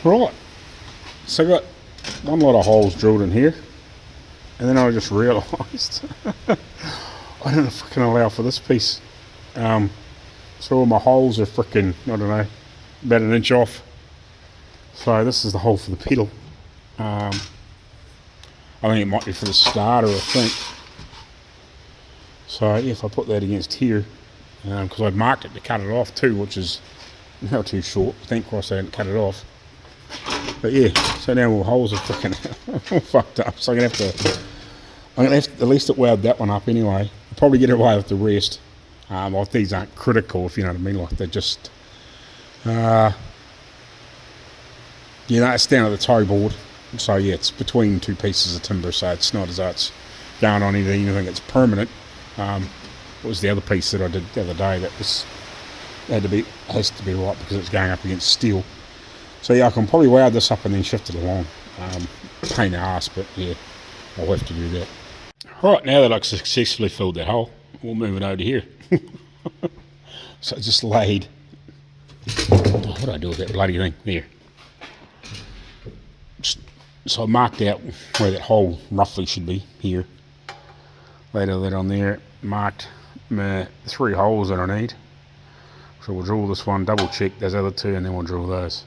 Right, so I got one lot of holes drilled in here, and then I just realised I didn't fucking allow for this piece. So all my holes are freaking, I don't know, about an inch off. So this is the hole for the pedal. I think it might be for the starter, I think. So if I put that against here, because I'd marked it to cut it off too, which is not too short. Thank Christ I didn't cut it off. But yeah, so now all the holes are freaking all fucked up. So I'm gonna have to at least it wound that one up anyway. I'll probably get away with the rest. Like these aren't critical, if you know what I mean. Like they're just, it's down at the toe board. So yeah, it's between two pieces of timber. So it's not as though it's going on anything that's permanent. What was the other piece that I did the other day that has to be right because it's going up against steel. So yeah, I can probably weld this up and then shift it along. Pain in the ass, but yeah, I'll have to do that. Right, now that I've successfully filled that hole, we'll move it over here. So I just laid, what do I do with that bloody thing? There. So I marked out where that hole roughly should be, here. Laid all that on there, marked my 3 holes that I need. So we'll drill this one, double check those other 2, and then we'll drill those.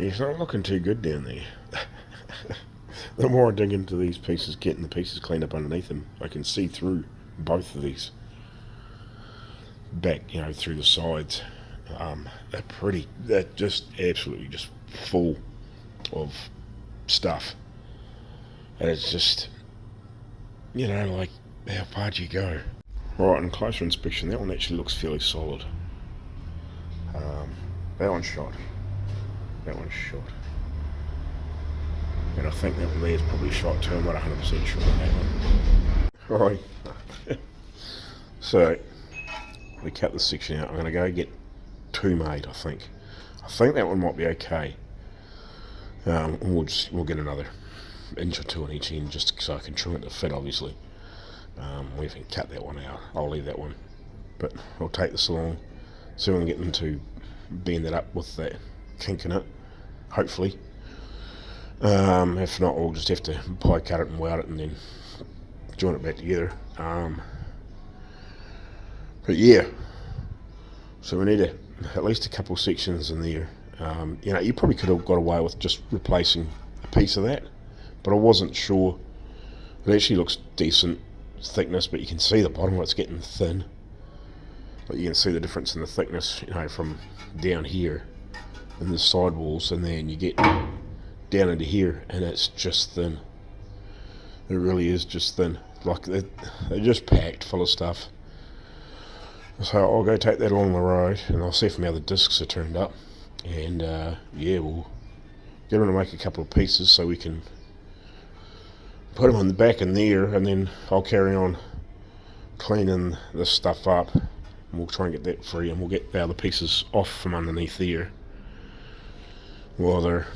It's not looking too good down there. The more I dig into these pieces, getting the pieces cleaned up underneath them, I can see through both of these. Back, through the sides. They're just absolutely just full of stuff. And it's just, like, how far do you go? Right, on closer inspection, that one actually looks fairly solid. That one's shot. That one's shot. And I think that one there is probably shot too. I'm not 100% sure on that one. Alright. So, we cut this section out. I'm going to go get 2 made, I think. I think that one might be okay. We'll get another inch or 2 on each end just so I can trim it to fit, obviously. We can cut that one out. I'll leave that one. But I'll take this along, see if I can get them to bend it up with that kink in it, hopefully. If not, we'll just have to pie cut it and weld it and then join it back together. But yeah, so we need at least a couple sections in there. You know, you probably could have got away with just replacing a piece of that, but I wasn't sure. It actually looks decent thickness, but you can see the bottom of it's getting thin. But you can see the difference in the thickness, you know, from down here in the sidewalls, and then you get down into here, and it's just thin. It really is just thin. Like they're just packed full of stuff. So I'll go take that along the road, and I'll see if my other discs are turned up, and yeah, we'll get them to make a couple of pieces so we can put them on the back in there, and then I'll carry on cleaning this stuff up, and we'll try and get that free, and we'll get the other pieces off from underneath there. Well, they're,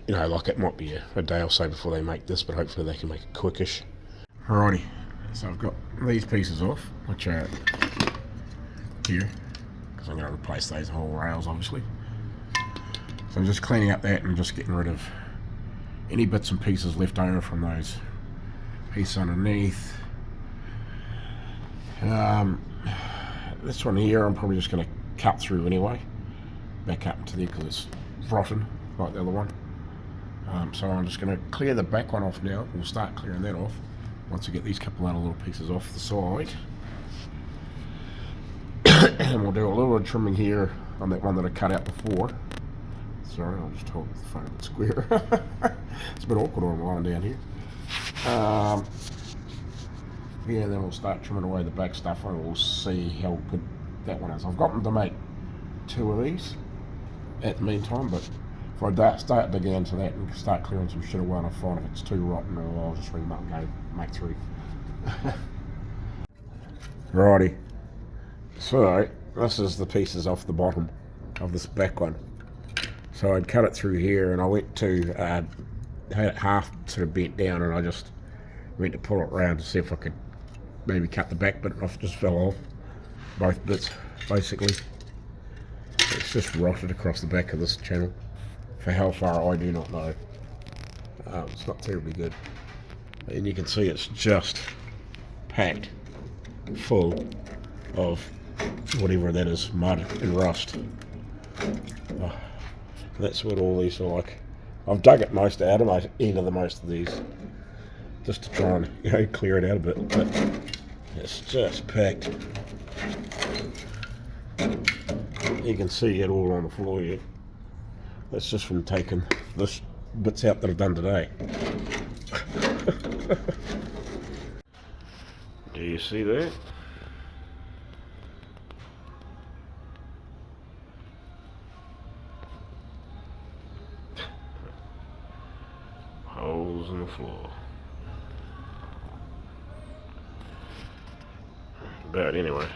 you know, like it might be a day or so before they make this, but hopefully they can make it quickish. Alrighty, so I've got these pieces off, which are here, because I'm going to replace those whole rails, obviously. So I'm just cleaning up that and just getting rid of any bits and pieces left over from those pieces underneath. This one here I'm probably just going to cut through anyway, back up to there because it's rotten like the other one. So I'm just going to clear the back one off now. We'll start clearing that off once we get these couple other little pieces off the side. And we'll do a little bit of trimming here on that one that I cut out before. Sorry, I'll just hold the phone a bit square. It's a bit awkward when I'm lying down here. Yeah, and then we'll start trimming away the back stuff, and we'll see how good that one is. I've got them to make 2 of these at the meantime, but if I start digging into that and start clearing some shit away and I find if it's too rotten, I'll just ring them up and go make 3. Righty. So, this is the pieces off the bottom of this back one. So I'd cut it through here, and I went to, had it half sort of bent down, and I just went to pull it around to see if I could maybe cut the back bit off. Just fell off, both bits, basically. It's just rotted across the back of this channel. For how far, I do not know. It's not terribly good. And you can see it's just packed full of whatever that is, mud and rust. Oh, that's what all these are like. I've dug it most out of my end of the most of these, just to try and, you know, clear it out a bit, but it's just packed. You can see it all on the floor here. That's just from taking this bits out that I've done today. Do you see that? Holes in the floor. But anyway,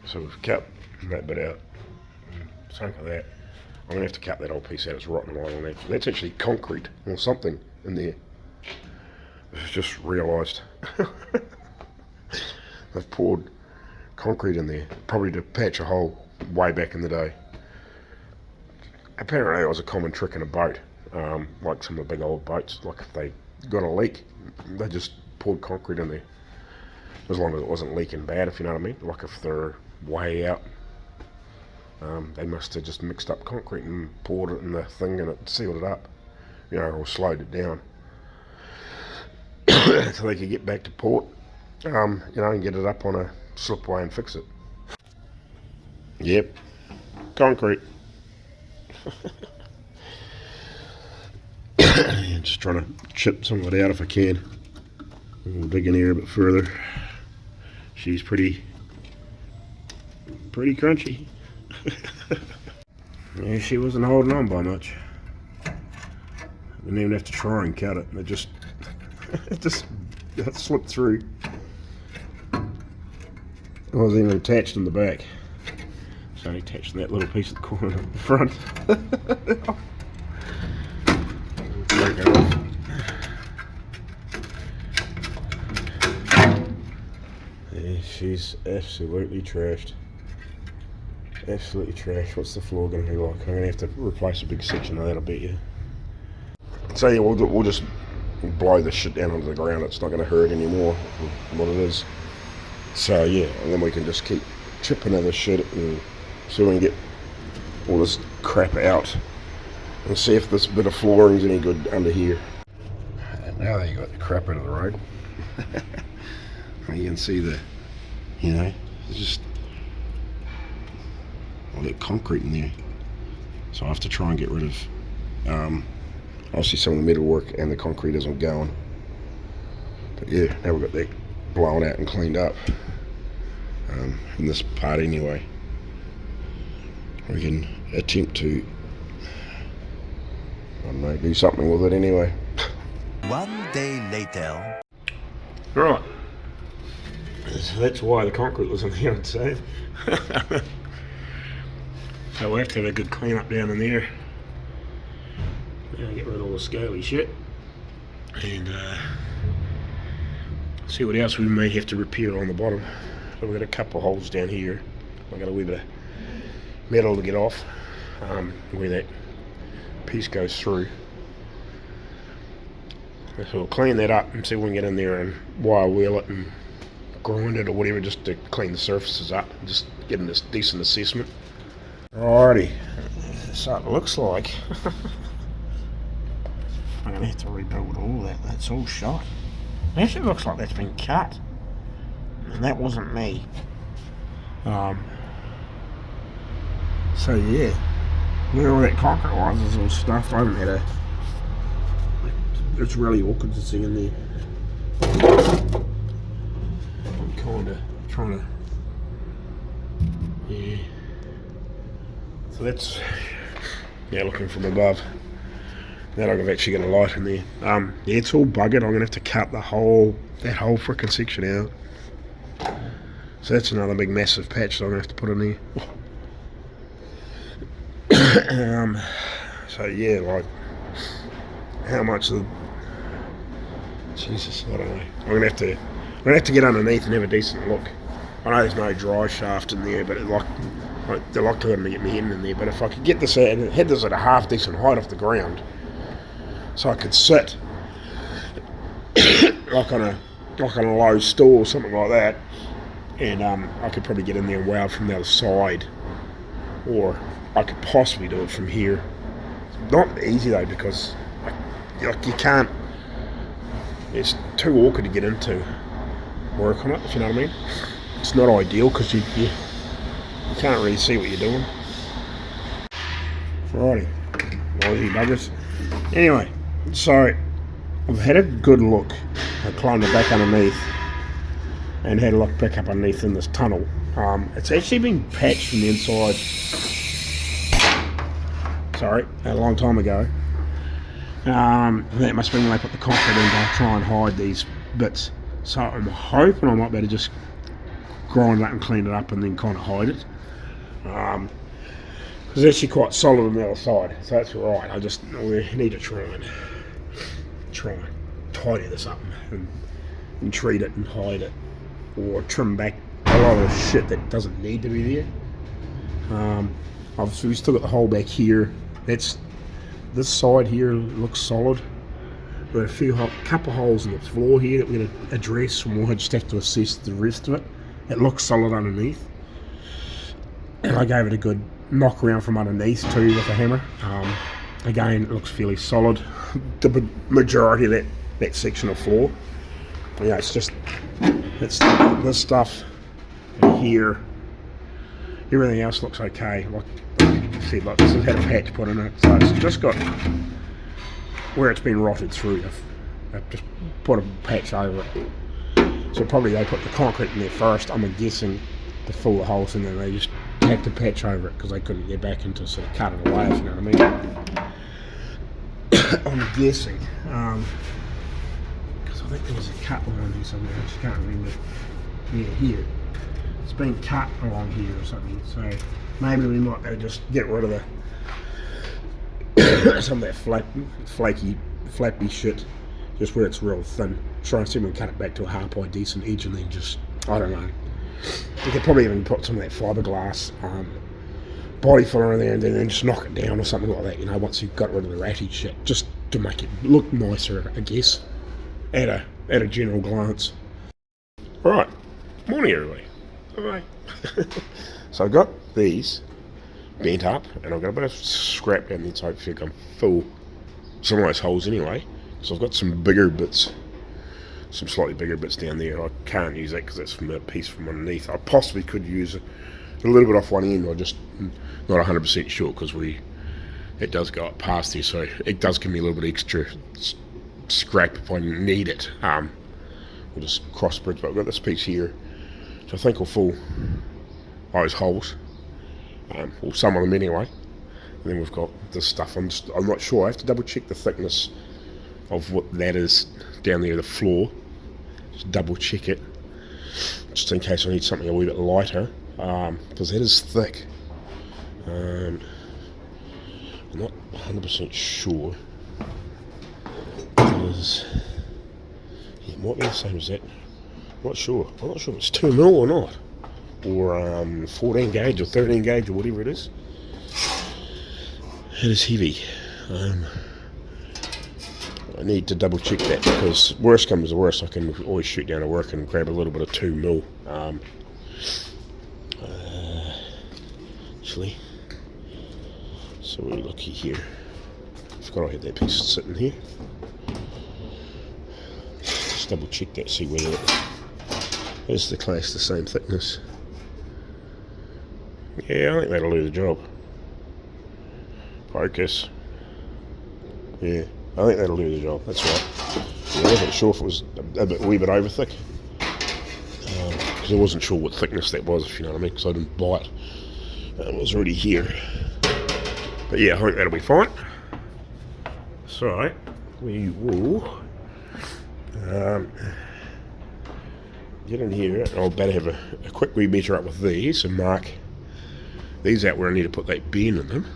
so we've cut that bit out, sunk of that. I'm going to have to cut that old piece out, it's rotten line on that. That's actually concrete or something in there. I've just realised. I've poured concrete in there, probably to patch a hole way back in the day. Apparently it was a common trick in a boat, like some of the big old boats, like if they got a leak, they just poured concrete in there. As long as it wasn't leaking bad, if you know what I mean. Like if they're way out, they must have just mixed up concrete and poured it in the thing and it sealed it up, you know, or slowed it down. So they could get back to port, you know, and get it up on a slipway and fix it. Yep, concrete. Just trying to chip some of it out if I can. We'll dig in here a bit further. She's pretty crunchy. Yeah, she wasn't holding on by much. Didn't even have to try and cut it. It just it slipped through. It wasn't even attached in the back. It's only attached in that little piece of the corner at the front. Break it off. Yeah, she's absolutely trashed. Absolutely trash. What's the floor going to be like? I'm going to have to replace a big section of that, I bet you. So yeah, we'll just blow this shit down onto the ground. It's not going to hurt anymore from what it is. So yeah, and then we can just keep chipping at this shit and see if we can get all this crap out and see if this bit of flooring's any good under here. And now that you got the crap out of the road, you can see there's just all that concrete in there. So I have to try and get rid of obviously some of the metal work, and the concrete isn't going. But yeah, now we've got that blown out and cleaned up in this part anyway. We can attempt to, I don't know, do something with it anyway. One day later. Right. So that's why the concrete was on the outside. So we have to have a good clean up down in there. Get rid of all the scaly shit. And see what else we may have to repair on the bottom. So we've got a couple of holes down here. I've got a wee bit of metal to get off where that piece goes through. So we'll clean that up and see if we can get in there and wire wheel it and grind it or whatever, just to clean the surfaces up, just getting this decent assessment. Alrighty, so it looks like I'm gonna have to rebuild all that. That's all shot. It actually looks like that's been cut, and that wasn't me. So yeah, where all that concrete was is all stuff. I haven't had a. It's really awkward to see in there. I'm kind of trying to. Yeah. So that's looking from above. Now I've actually got a light in there. Yeah, it's all buggered. I'm gonna have to cut that whole frickin' section out. So that's another big massive patch that I'm gonna have to put in there. So yeah, like how much of Jesus, I don't know. I'm gonna have to get underneath and have a decent look. I know there's no dry shaft in there, but they're locked to get me in there. But if I could get this at, had this at a half decent height off the ground, so I could sit like on a low stool or something like that, and I could probably get in there and weld from the other side, or I could possibly do it from here. It's not easy though, because you can't. It's too awkward to get into work on it, if you know what I mean. It's not ideal because you can't really see what you're doing. Alrighty, noisy buggers. Anyway, so I've had a good look. I climbed it back underneath and had a look back up underneath in this tunnel. It's actually been patched from the inside. Sorry, a long time ago. That must have been when they put the concrete in to try and hide these bits. So I'm hoping I might be able to just grind it up and clean it up and then kind of hide it. Because it's actually quite solid on the other side, so that's right. We need to try and tidy this up and treat it and hide it, or trim back a lot of the shit that doesn't need to be there. Obviously, we still got the hole back here. This side here looks solid. We've got a couple holes in the floor here that we're going to address, and we'll just have to assess the rest of it. It looks solid underneath, and I gave it a good knock around from underneath too with a hammer. Again, it looks fairly solid. The majority of that section of floor. But yeah, it's this stuff here. Everything else looks okay. See, look, this has had a patch put in it, so it's just got where it's been rotted through. I've just put a patch over it. So probably they put the concrete in there first, I'm guessing, to fill the holes, and then they just had to patch over it because they couldn't get back into sort of cut it away, if you know what I mean. I'm guessing. Because I think there was a cut line here somewhere, I just can't remember. Yeah, here. It's been cut along here or something, so maybe we might just get rid of some of that flaky, flappy shit, just where it's real thin. Try and see if we can cut it back to a half-eye decent edge, and then just, I don't know. You could probably even put some of that fiberglass body filler in there and then just knock it down or something like that, once you've got rid of the ratty shit. Just to make it look nicer, I guess, at a general glance. Right, morning everybody. Bye. So I've got these bent up, and I've got a bit of scrap down there, so hopefully I can fill some of those holes anyway. So I've got some bigger bits, some slightly bigger bits down there. I can't use that because that's from a piece from underneath. I possibly could use a little bit off one end. I'm just not 100% sure because it does go up past there, so it does give me a little bit extra scrap if I need it. We'll just cross bridge, but I've got this piece here, which I think will fill those holes, or some of them anyway. And then we've got this stuff. I'm not sure. I have to double check the thickness of what that is down there, the floor. Just double check it, just in case I need something a wee bit lighter, because that is thick. I'm not 100% sure. Because it might be the same as that. I'm not sure if it's 2mm or not, or 14 gauge or 13 gauge or whatever it is. It is heavy. I need to double check that, because worst comes to worst, I can always shoot down to work and grab a little bit of 2mm. Actually, so we're lucky here. I forgot I had that piece sitting here. Just double check that, see whether is the class the same thickness. Yeah, I think that'll do the job. Focus. Yeah, I think that'll do the job. That's right. Yeah, I wasn't sure if it was a wee bit over thick, because I wasn't sure what thickness that was, if you know what I mean, because I didn't buy it. It was already here. But yeah, I think that'll be fine. So we will get in here. I'll better have a quick wee measure up with these and mark these out where I need to put that bend in them.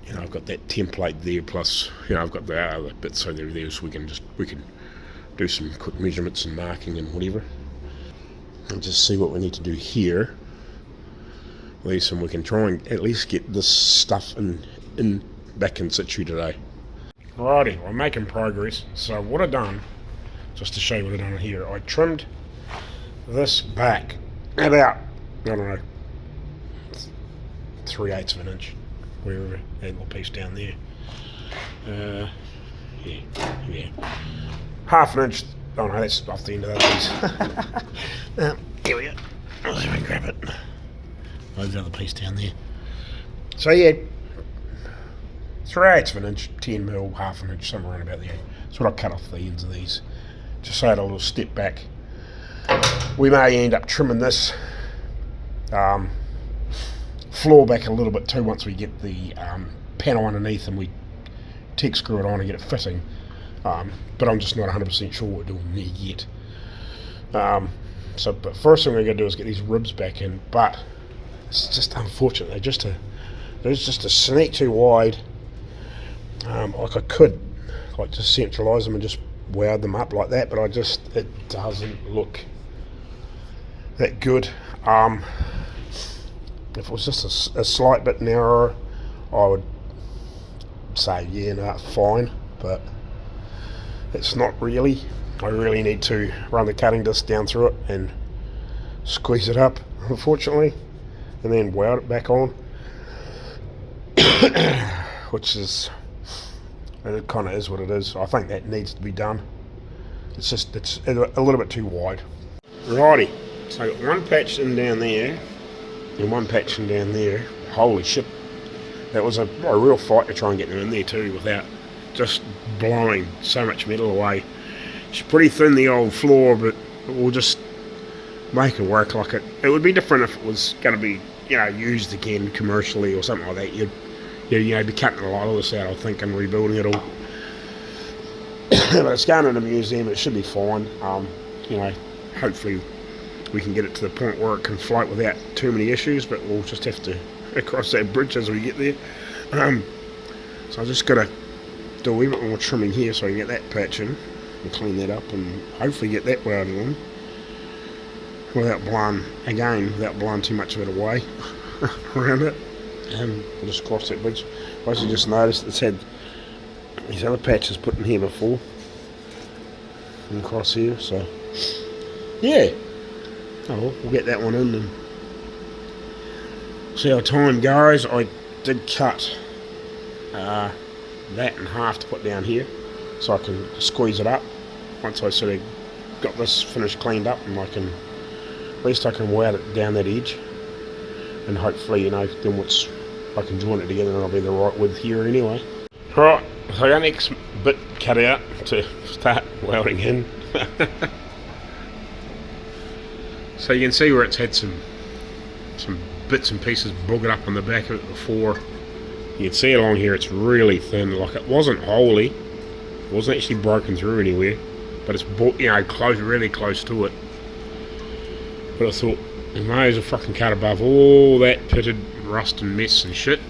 You know, I've got that template there, plus you know I've got the other bits over there, so we can do some quick measurements and marking and whatever, and just see what we need to do here. At least, and we can try and at least get this stuff back in situ today. Alrighty, I'm making progress. So what I've done, just to show you what I've done here, I trimmed this back about, I don't know, 3/8 of an inch, wherever that little piece down there. Yeah, half an inch. Oh no, that's off the end of that piece. Here we go. Let me grab it. There's the other piece down there. So yeah, 3/8 of an inch, 10mm, half an inch, somewhere around about there. That's what I cut off the ends of these, just so I had a little step back. We may end up trimming this floor back a little bit too once we get the panel underneath and we TIG screw it on and get it fitting. But I'm just not 100% sure what we're doing there yet. But first thing we're going to do is get these ribs back in, but it's just unfortunate. They're just a sneak too wide. Like I could just centralise them and just weld them up like that, but it doesn't look that good. If it was just a slight bit narrower, I would say yeah, no, fine, but it's not really. I really need to run the cutting disc down through it and squeeze it up, unfortunately, and then weld it back on, which is, it kind of is what it is. I think that needs to be done. It's a little bit too wide. Righty, so I got one patch in down there and one patch in down there. Holy shit, that was a real fight to try and get them in there too without just blowing so much metal away. It's pretty thin, the old floor, but we'll just make it work. Like it would be different if it was going to be, you know, used again commercially or something like that. You'd be cutting a lot of this out, I think, and rebuilding it all. But it's going in a museum, it should be fine. You know, hopefully we can get it to the point where it can float without too many issues, but we'll just have to cross that bridge as we get there. So I just got to do a wee bit more trimming here so I can get that patch in and clean that up and hopefully get that welded on without blowing too much of it away around it. And we'll just cross that bridge. I also just noticed it's had these other patches put in here before. And across here, so yeah. Oh, well, we'll get that one in and see how time goes. I did cut that in half to put down here so I can squeeze it up once I sort of got this finished cleaned up, and at least I can wet it down that edge, and hopefully, you know, then I can join it together and I'll be the right width here anyway. Right, so our next bit cut out to start welding in. So you can see where it's had some bits and pieces boogered up on the back of it before. You can see along here it's really thin, like it wasn't wholly, it wasn't actually broken through anywhere, but it's, you know, close, really close to it. But I thought, I may as well fucking cut above all that pitted rust and mess and shit.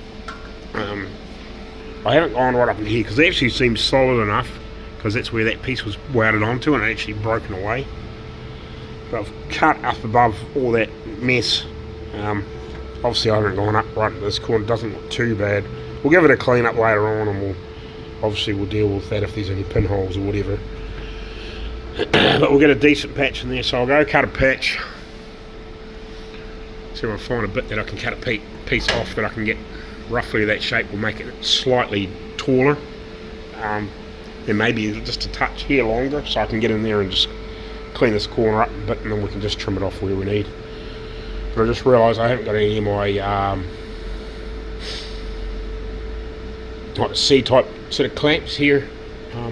I haven't gone right up in here because it actually seems solid enough, because that's where that piece was welded onto and it actually broken away. But I've cut up above all that mess. Obviously I haven't gone up right at this corner, it doesn't look too bad. We'll give it a clean up later on, and we'll deal with that if there's any pinholes or whatever. But we'll get a decent patch in there, so I'll go cut a patch. See if I find a bit that I can cut a piece off that I can get roughly that shape, will make it slightly taller. And maybe just a touch here longer, so I can get in there and just clean this corner up a bit, and then we can just trim it off where we need. But I just realised I haven't got any of my like C-type sort of clamps here,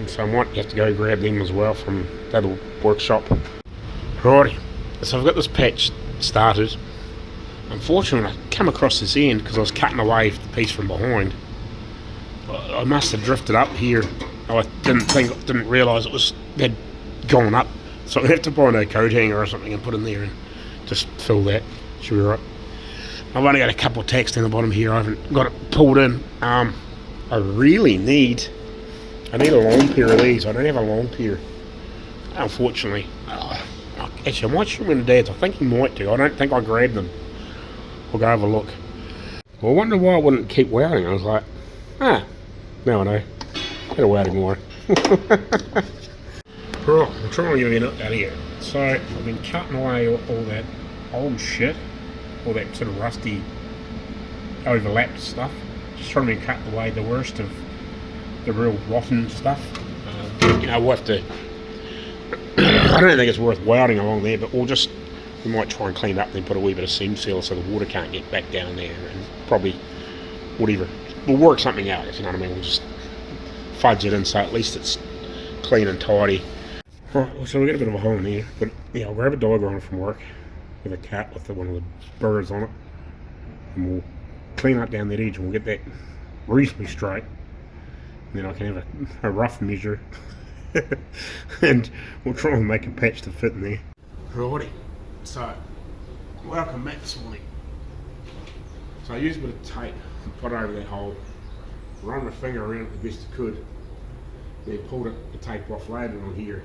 so I might have to go grab them as well from that little workshop. Righty, so I've got this patch started. Unfortunately, I come across this end because I was cutting away the piece from behind. I must have drifted up here. I didn't realise it had gone up, so I have to find a coat hanger or something and put in there and just fill that. Should be right. I've only got a couple of tacks down the bottom here. I haven't got it pulled in. I really need a long pair of these. I don't have a long pair, unfortunately. Actually, I might shoot them in Dad's. I think he might do. I don't think I grabbed them. We'll go have a look. Well, I wonder why I wouldn't keep welding. I was like, now I know. Better welding more. Right, I'm trying to give you an update here. So, I've been cutting away all that old shit, all that sort of rusty, overlapped stuff. Just trying to cut away the worst of the real rotten stuff. You know, we'll have to. I don't think it's worth welding along there, but we might try and clean it up, then put a wee bit of seam sealer so the water can't get back down there, and probably whatever. We'll work something out, if you know what I mean. We'll just fudge it in so at least it's clean and tidy. Right, so we got a bit of a hole in here, but yeah, I'll grab a diagram from work with a cat with one of the birds on it, and we'll clean up down that edge, and we'll get that reasonably straight, and then I can have a rough measure and we'll try and make a patch to fit in there. Righty, so welcome back this morning. So I used a bit of tape and put it over that hole, run my finger around it the best I could, then pulled the tape off, laid it on here,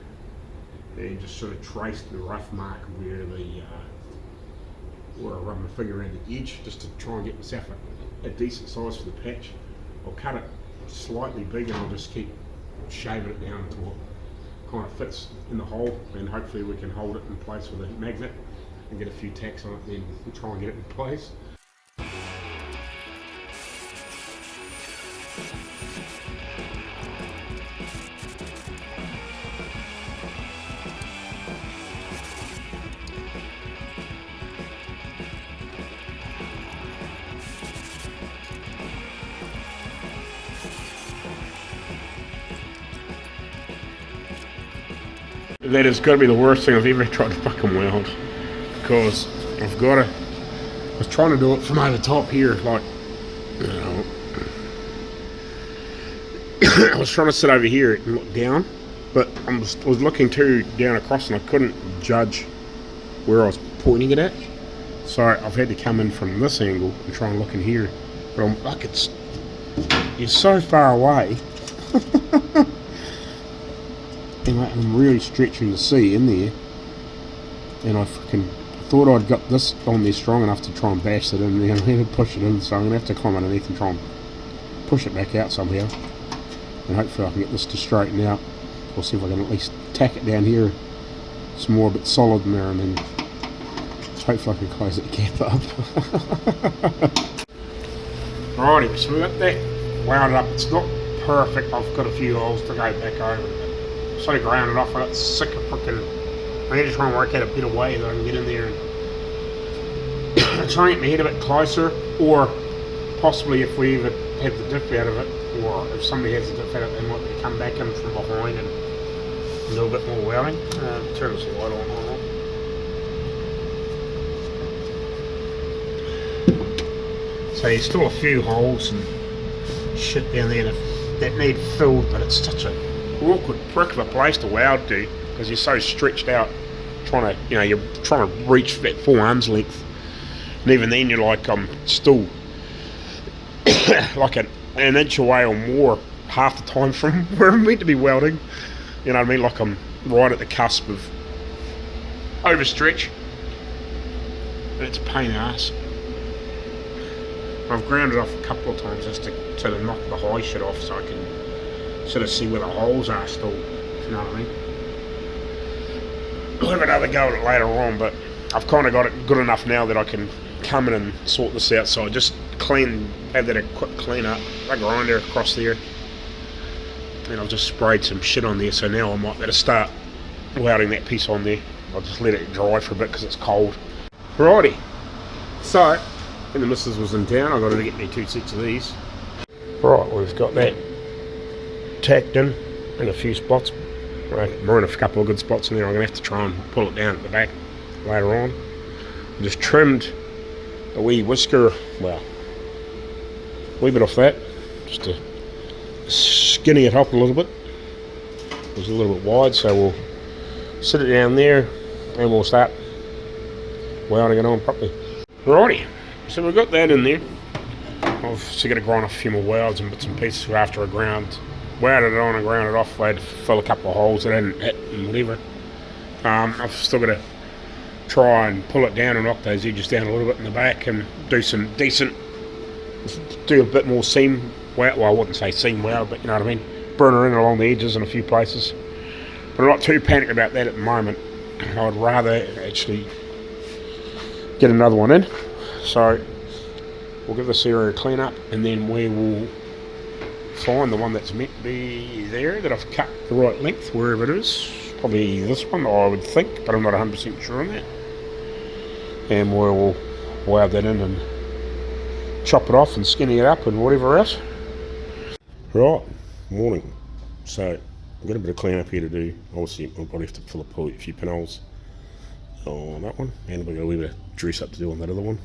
and just sort of traced the rough mark where I run my finger around the edge, just to try and get myself a decent size for the patch. I'll cut it slightly big and I'll just keep shaving it down until it kind of fits in the hole, and hopefully we can hold it in place with a magnet and get a few tacks on it, then we'll try and get it in place. That has got to be the worst thing I've ever tried to fucking weld, because I was trying to do it from over the top here, like, you know, I was trying to sit over here and look down, but I was looking too down across and I couldn't judge where I was pointing it at, so I've had to come in from this angle and try and look in here, but I'm like, it's so far away. And I'm really stretching the sea in there, and I thought I'd got this on there strong enough to try and bash it in there, and I had to push it in, so I'm going to have to climb underneath and try and push it back out somehow, and hopefully I can get this to straighten out. We'll see if I can at least tack it down here some more, a bit solid in there, and then hopefully I can close that gap up. Alrighty, so we got that wound up. It's not perfect. I've got a few holes to go back over, but sort of ground it off. I got sick of freaking. I need to try and work out a better way that I can get in there and try and get my head a bit closer, or possibly if we either have the dip out of it, or if somebody has the dip out of it, they might come back in from behind and do a bit more welding. Turn this light on. So there's still a few holes and shit down there that need filled, but it's such a awkward prick of a place to weld, dude, because you're so stretched out trying to, you're trying to reach that 4 arms length, and even then you're like, I'm still like an inch away or more half the time from where I'm meant to be welding. You know what I mean? Like I'm right at the cusp of overstretch, and it's a pain in the ass. I've ground it off a couple of times just to sort of knock the high shit off, so I can sort of see where the holes are still, if you know what I mean. I'll have another go at it later on, but I've kind of got it good enough now that I can come in and sort this out. So I just have that a quick clean up, a grinder across there, and I've just sprayed some shit on there, so now I might better start welding that piece on there. I'll just let it dry for a bit because it's cold. Righty, so when the missus was in town, I got her to get me 2 sets of these. Right, we've got that tacked in a few spots. Right, we're in a couple of good spots in there. I'm going to have to try and pull it down at the back later on. I just trimmed a wee whisker, well, a wee bit off that, just to skinny it up a little bit. It was a little bit wide, so we'll sit it down there and we'll start welding it on properly. Righty, so we've got that in there. I've still got to grind off a few more welds and bits and pieces after I welded it on and ground it off. I had to fill a couple of holes that I didn't hit and whatever. I've still got to try and pull it down and knock those edges down a little bit in the back and do a bit more seam weld. Well, I wouldn't say seam weld, but you know what I mean. Burn her in along the edges in a few places. But I'm not too panicked about that at the moment. I would rather actually get another one in. So we'll give this area a clean up, and then we will find the one that's meant to be there, that I've cut the right length wherever it is. Probably this one, I would think, but I'm not 100% sure on that. And we'll weld that in and chop it off and skinny it up and whatever else. Right, morning. So I've got a bit of clean up here to do. Obviously we'll probably have to fill a few pinholes on that one, and we've got a wee bit of dress up to do on that other one.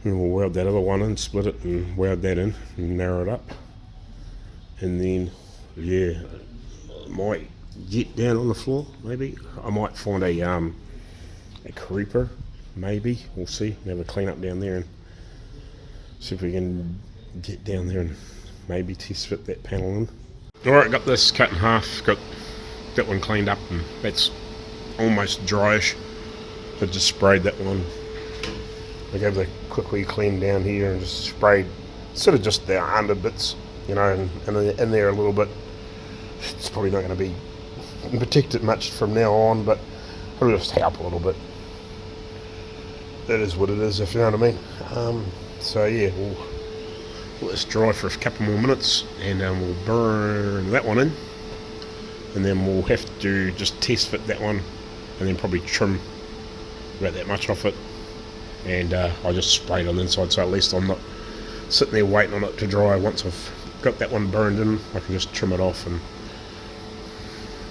And we'll weld that other one in, split it and weld that in and narrow it up. And then, yeah, I might get down on the floor, maybe. I might find a creeper, maybe. We'll see. Have a clean up down there and see if we can get down there and maybe test fit that panel in. Alright, got this cut in half, got that one cleaned up, and that's almost dryish. I just sprayed that one. I gave the quick wee clean down here and just sprayed sort of just the under bits, you know, and in there a little bit. It's probably not going to be protected much from now on, but it'll just help a little bit. That is what it is, if you know what I mean. So yeah, we'll let this dry for a couple more minutes, and we'll burn that one in, and then we'll have to just test fit that one, and then probably trim about that much off it. And I just sprayed on the inside, so at least I'm not sitting there waiting on it to dry. Once I've got that one burned in, I can just trim it off and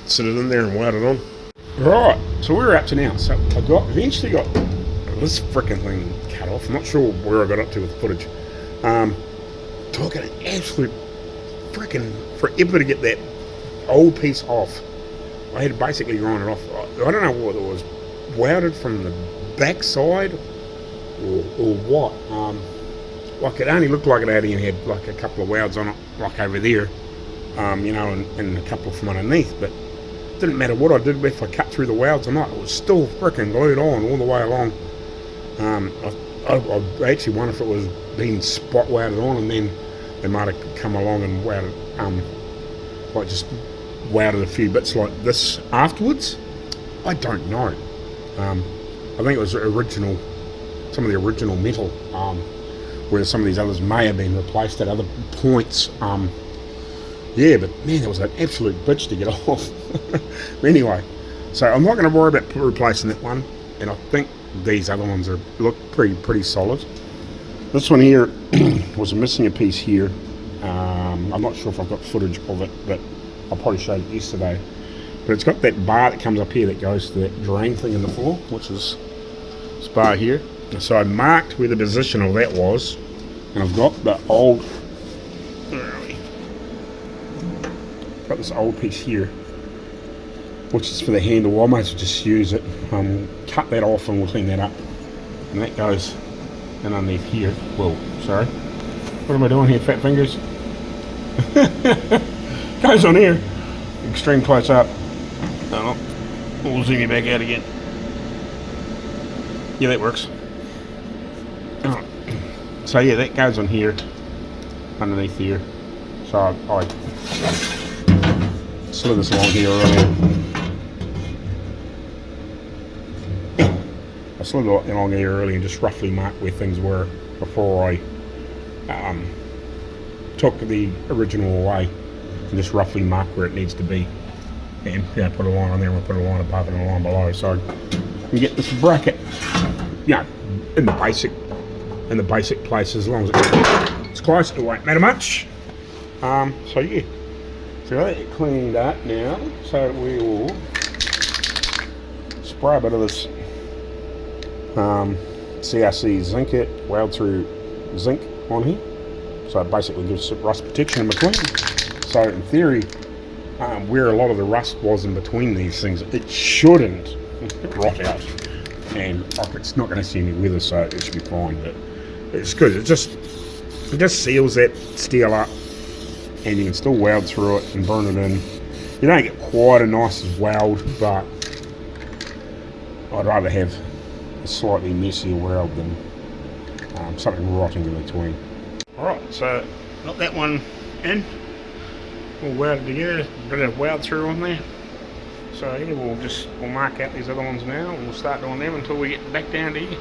sit it in there and weld it on. Right, so we're up to now. So I eventually got this frickin' thing cut off. I'm not sure where I got up to with the footage. Took an absolute frickin' forever to get that old piece off. I had to basically grind it off. I don't know what it was, welded from the back side or what. Like it only looked like it only had like a couple of welds on it, like over there, you know, and a couple from underneath, but it didn't matter what I did, if I cut through the welds or not, it was still freaking glued on all the way along. I actually wonder if it was being spot welded on, and then they might have come along and welded, like just welded a few bits like this afterwards. I don't know. I think it was original, some of the original metal, whereas some of these others may have been replaced at other points. Yeah, but man, it was an absolute bitch to get off. Anyway, so I'm not going to worry about replacing that one, and I think these other ones look pretty solid. This one here was missing a piece here. I'm not sure if I've got footage of it, but I probably showed it yesterday. But it's got that bar that comes up here that goes to that drain thing in the floor, which is this bar here. So I marked where the position of that was, and I've got the old, got this old piece here, which is for the handle. I might as well just use it. Cut that off and we'll clean that up. And that goes in underneath here. Whoa, sorry. What am I doing here, fat fingers? Goes on here. Extreme close up. Oh, we'll zoom you back out again. Yeah, that works. Oh. So yeah, that goes on here, underneath here. So I slid this along here earlier. I slid it along here earlier and just roughly marked where things were before I took the original away, and just roughly mark where it needs to be. And yeah, put a line on there, and we'll put a line above and a line below, so I can get this bracket, yeah, in the basic place, as long as it's close, it won't matter much. So yeah, so that cleaned up now. So we will spray a bit of this CRC zinc it, weld through zinc on here. So it basically gives it rust protection in between. So in theory, where a lot of the rust was in between these things, it shouldn't rot out, and it's not going to see any weather, so it should be fine. But it's good. It just seals that steel up, and you can still weld through it and burn it in. You don't get quite a nice weld, but I'd rather have a slightly messier weld than something rotting in between. Alright, so got that one in. We'll weld it together, a bit of weld through on there. So yeah, we'll mark out these other ones now, and we'll start doing them until we get back down to here.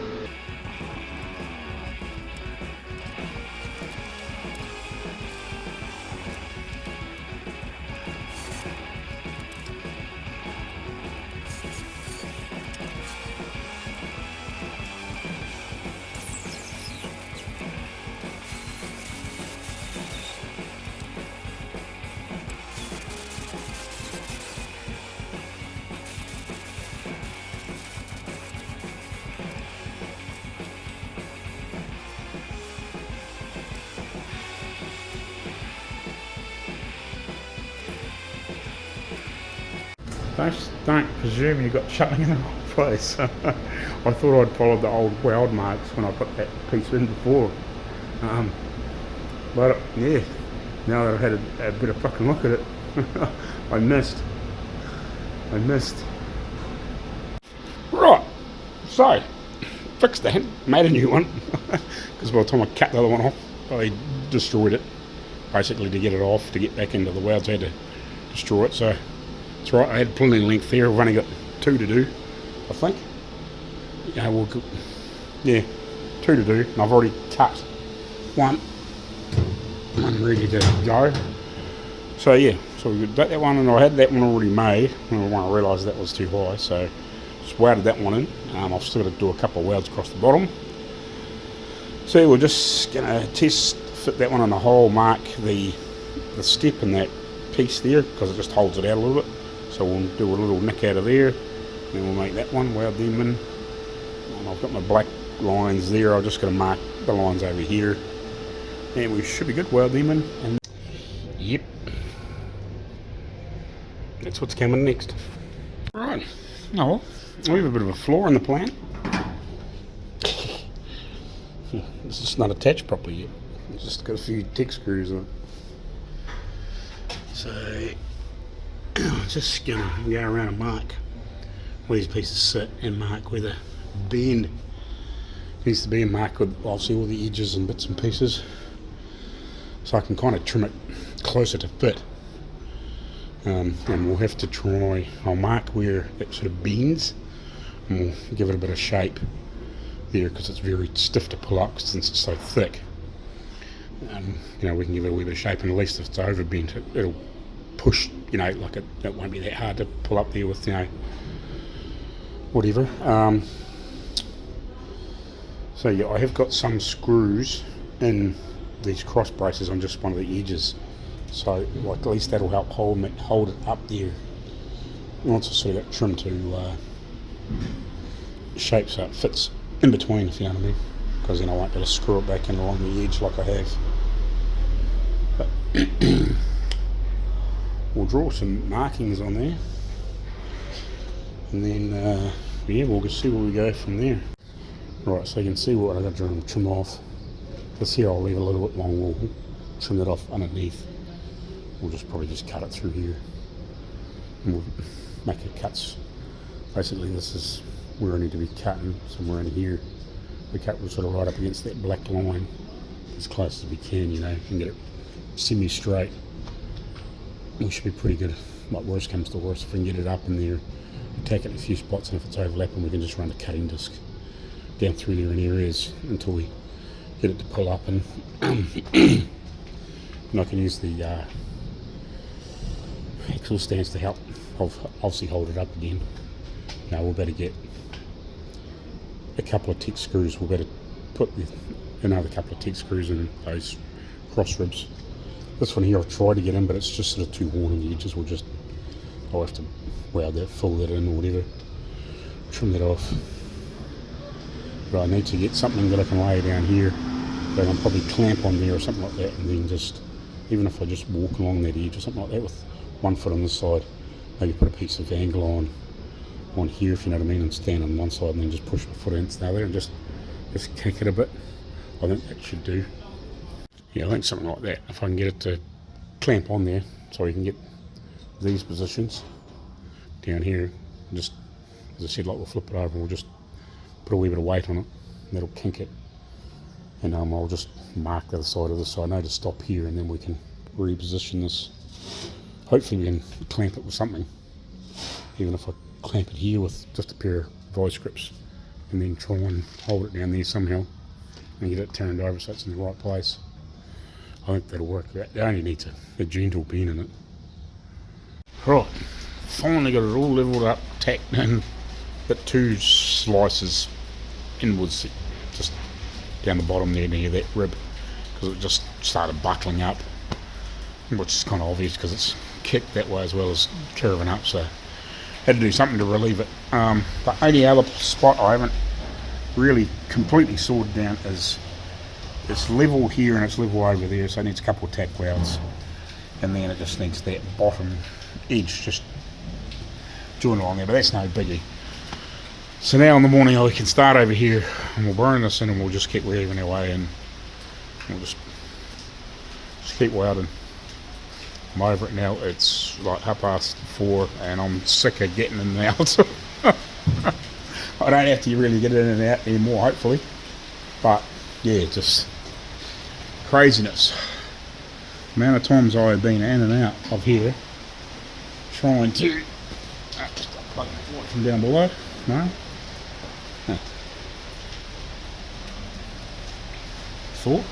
Don't presume you got something in the wrong place. I thought I'd followed the old weld marks when I put that piece in before. But yeah, now that I've had a bit of fucking look at it, I missed. Right, so fixed that, made a new one, because by the time I cut the other one off, I destroyed it. Basically, to get it off, to get back into the welds, I had to destroy it. So that's right, I had plenty of length there. I've only got 2 to do, I think. Yeah, well, yeah, 2 to do, and I've already cut one ready to go. So yeah, so we got that one, and I had that one already made, and I realised that was too high, so just welded that one in. I've still got to do a couple of welds across the bottom. So we're just gonna fit that one on the hole, mark the step in that piece there, because it just holds it out a little bit. So we'll do a little nick out of there, and then we'll make that one, weld them in. And I've got my black lines there, I'm just going to mark the lines over here, and we should be good. Weld them in, and yep, that's what's coming next. Right, oh, we have a bit of a flaw in the plan. It's just not attached properly yet. It's just got a few tick screws on it. So just gonna go around and mark where these pieces sit, and mark where the bend needs to be, and mark with obviously all the edges and bits and pieces. so I can kind of trim it closer to fit. And we'll have to try, I'll mark where it sort of bends, and we'll give it a bit of shape there, because it's very stiff to pull up since it's so thick. You know, we can give it a wee bit of shape, and at least if it's overbent, it'll push, you know, like it won't be that hard to pull up there with, you know, whatever. So yeah, I have got some screws in these cross braces on just one of the edges, so like at least that'll help hold it up there once I sort of got trimmed to shape, so it fits in between, if you know what I mean, because then I won't be able to screw it back in along the edge like I have. But we'll draw some markings on there, and then yeah, we'll just see where we go from there. Right, so you can see what I've got to trim off. This here I'll leave a little bit long, we'll trim that off underneath. We'll just probably just cut it through here, and we'll make it cuts. Basically this is where I need to be cutting, somewhere in here. We cut sort of right up against that black line, as close as we can, you know, and get it semi-straight. We should be pretty good. Like worst comes to worst, if we can get it up in there, attack it in a few spots, and if it's overlapping we can just run a cutting disc down through there in areas until we get it to pull up, and and I can use the axle stands to help obviously hold it up again. Now we'll better get a couple of tick screws, we'll better put another couple of tick screws in those cross ribs. This one here I've tried to get in, but it's just sort of too worn on the edges. I'll have to weld that, fill that in or whatever, trim that off. But I need to get something that I can lay down here that I can probably clamp on there or something like that, and then just, even if I just walk along that edge or something like that with one foot on this side, maybe put a piece of angle on here, if you know what I mean, and stand on one side and then just push my foot into the other and just kick it a bit. I think that should do. Yeah, I think something like that. If I can get it to clamp on there, so we can get these positions down here, and just, as I said, like we'll flip it over and we'll just put a wee bit of weight on it, and that'll kink it. And I'll just mark the other side of this, so I know to stop here, and then we can reposition this. Hopefully we can clamp it with something, even if I clamp it here with just a pair of vice grips, and then try and hold it down there somehow and get it turned over so it's in the right place. I think that'll work. It only needs a gentle bend in it. Right, finally got it all levelled up, tacked in, got two slices inwards, just down the bottom there near that rib, because it just started buckling up, which is kind of obvious because it's kicked that way as well as curving up, so had to do something to relieve it. The only other spot I haven't really completely sawed down is it's level here and it's level over there, so it needs a couple of tack welds, and then it just needs that bottom edge just joined along there, but that's no biggie. So now in the morning we can start over here and we'll burn this in, and we'll just keep weaving our way in. We'll just keep welding. I'm over it now. It's like 4:30 and I'm sick of getting in and out. I don't have to really get in and out anymore, hopefully. But yeah, just craziness. The amount of times I have been in and out of here trying to from down below. No? Huh. Thought?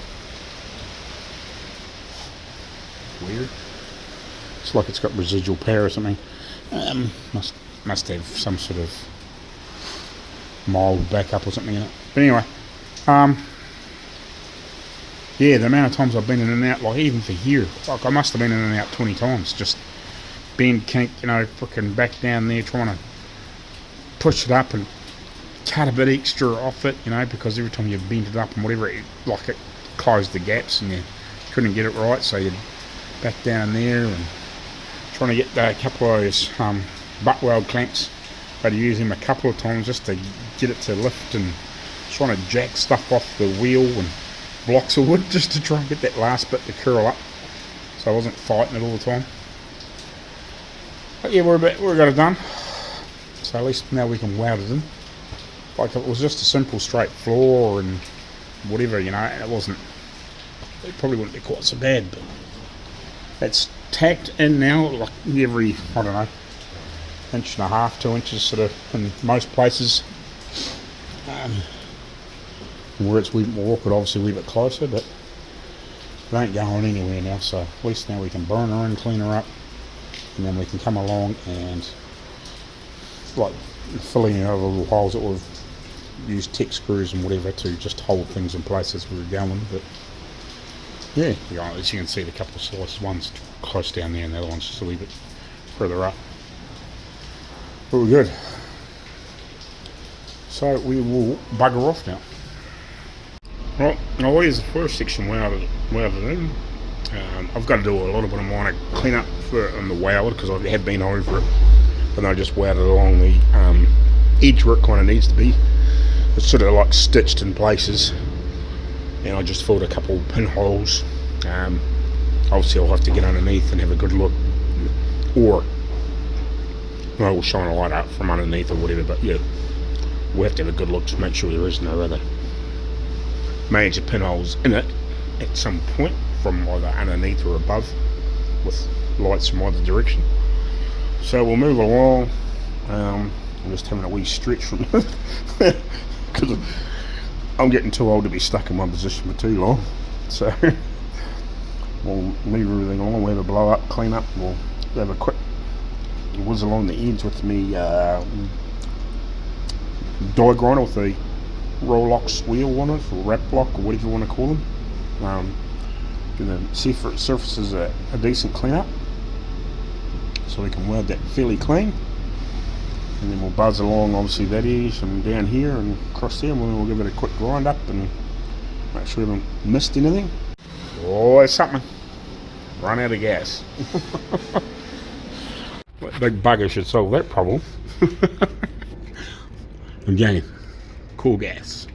Weird. It's like it's got residual power or something. Must have some sort of mild backup or something in it. But anyway, yeah, the amount of times I've been in and out, like even for here, like I must have been in and out 20 times, just bend, kink, you know, freaking back down there trying to push it up and cut a bit extra off it, you know, because every time you bent it up and whatever, it closed the gaps and you couldn't get it right, so you'd back down there and trying to get a couple of those butt weld clamps. I had to use them a couple of times just to get it to lift, and trying to jack stuff off the wheel and blocks of wood just to try and get that last bit to curl up, so I wasn't fighting it all the time. But yeah, we got it done, so at least now we can weld it in. Like if it was just a simple straight floor and whatever, you know, and it wasn't it probably wouldn't be quite so bad, but that's tacked in now, like every, I don't know, inch and a half, 2 inches sort of in most places. Where it's a wee bit more awkward, obviously a wee bit closer, but it ain't going anywhere now, so at least now we can burn her in, clean her up, and then we can come along and like filling in other little holes that we've used tech screws and whatever to just hold things in place as we're going. But yeah, as you can see, the couple of slices, one's close down there and the other one's just a wee bit further up. But we're good. So we will bugger off now. Right, now here's the first section welded in. I've got to do a little bit of minor cleanup on the weld because I have been over it, and I just welded along the edge where it kind of needs to be. It's sort of like stitched in places, and I just filled a couple of pinholes. Obviously I'll have to get underneath and have a good look, or I will shine a light up from underneath or whatever, but yeah, we'll have to have a good look to make sure there is no other major pinholes in it at some point from either underneath or above with lights from either direction. So we'll move along. I'm just having a wee stretch from because I'm getting too old to be stuck in one position for too long, so we'll move everything along. We'll have a blow up, clean up, we'll have a quick whiz along the ends with me die grinder with the Rolex wheel on it, or wrap block, or whatever you want to call them. Gonna see if it surfaces a decent cleanup, so we can weld that fairly clean, and then we'll buzz along obviously that edge and down here and across there, and we'll give it a quick grind up and make sure we haven't missed anything. Oh, it's something. Run out of gas. That big bugger should solve that problem. Again, cool gas.